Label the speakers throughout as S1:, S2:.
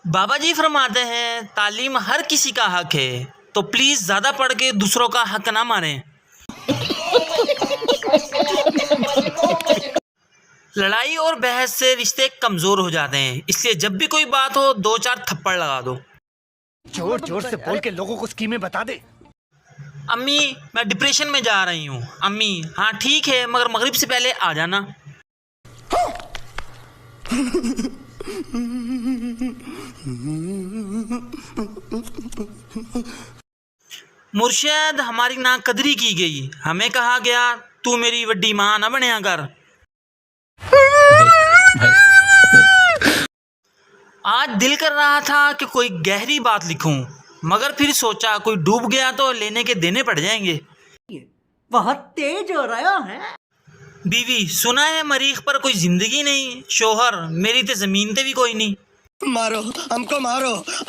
S1: बाबा जी फरमाते हैं तालीम हर किसी का हक है, तो प्लीज़ ज़्यादा पढ़ के दूसरों का हक ना मारें। लड़ाई और बहस से रिश्ते कमज़ोर हो जाते हैं, इसलिए जब भी कोई बात हो 2-4 थप्पड़ लगा दो।
S2: जोर जोर से बोल के लोगों को स्कीमें बता दे।
S1: अम्मी मैं डिप्रेशन में जा रही हूँ। अम्मी हाँ ठीक है, मगर मगरिब से पहले आ जाना। मुर्शिद हमारी नाकदरी की गई, हमें कहा गया तू मेरी वड्डी माँ न बनया कर। आज दिल कर रहा था कि कोई गहरी बात लिखूं, मगर फिर सोचा कोई डूब गया तो लेने के देने पड़ जाएंगे।
S3: बहुत तेज हो रहा है।
S1: बीवी सुना है मरीख पर कोई जिंदगी नहीं, शोहर मेरी ते जमीन ते भी कोई नहीं।
S2: मारो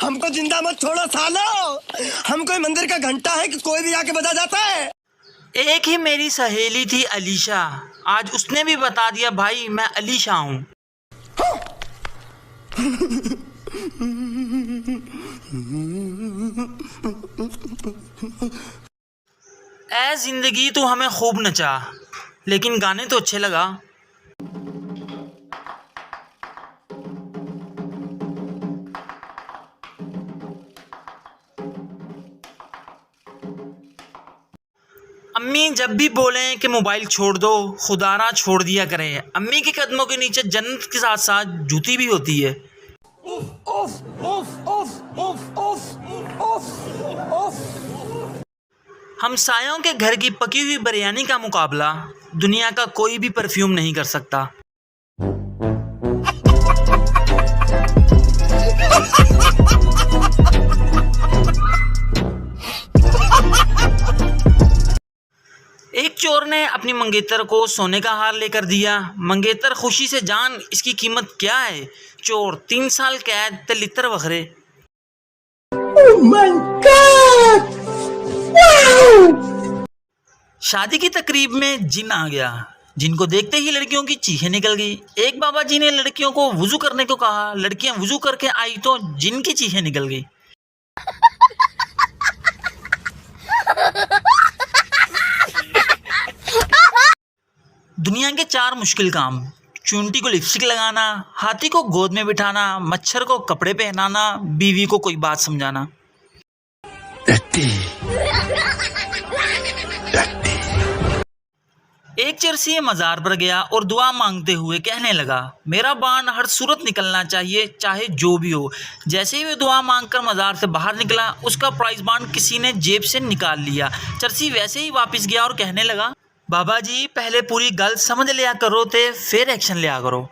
S2: हमको जिंदा मत छोड़ो सालो। हम कोई मंदिर का घंटा है कि कोई भी आके बजा जाता है।
S1: एक ही मेरी सहेली थी अलीशा, आज उसने भी बता दिया भाई मैं अलीशा हूँ। ऐ जिंदगी तू हमें खूब नचा, लेकिन गाने तो अच्छे लगा। अम्मी जब भी बोलें कि मोबाइल छोड़ दो, खुदारा छोड़ दिया करें। अम्मी के कदमों के नीचे जन्नत के साथ साथ जूती भी होती है। हमसायों के घर की पकी हुई बिरयानी का मुकाबला दुनिया का कोई भी परफ्यूम नहीं कर सकता। एक चोर ने अपनी मंगेतर को सोने का हार लेकर दिया। मंगेतर खुशी से जान इसकी कीमत क्या है। चोर 3 साल कैद ते लितर वखरे। शादी की तकरीब में जिन आ गया, जिनको देखते ही लड़कियों की चीखें निकल गई। एक बाबा जी ने लड़कियों को वुजू करने को कहा, लड़कियां वुजू करके आई तो जिन की चीखें निकल गई। दुनिया के 4 मुश्किल काम: चूंटी को लिपस्टिक लगाना, हाथी को गोद में बिठाना, मच्छर को कपड़े पहनाना, बीवी को कोई बात समझाना। एक चरसी मज़ार पर गया और दुआ मांगते हुए कहने लगा, मेरा बाण हर सूरत निकलना चाहिए, चाहे जो भी हो। जैसे ही वे दुआ मांगकर मज़ार से बाहर निकला, उसका प्राइज बाण किसी ने जेब से निकाल लिया। चरसी वैसे ही वापस गया और कहने लगा, बाबा जी पहले पूरी गल समझ लिया करो ते फिर एक्शन लिया करो।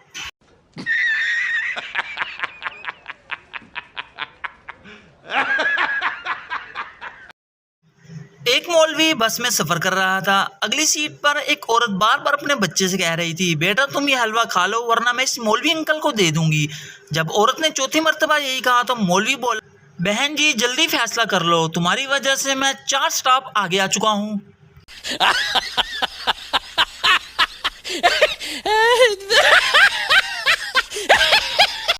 S1: एक मौलवी बस में सफर कर रहा था। अगली सीट पर एक औरत बार बार अपने बच्चे से कह रही थी, बेटा तुम ये हलवा खा लो वरना मैं इस मौलवी अंकल को दे दूंगी। जब औरत ने चौथी मर्तबा यही कहा तो मौलवी बोला, बहन जी जल्दी फैसला कर लो, तुम्हारी वजह से मैं 4 स्टॉप आगे आ चुका हूँ।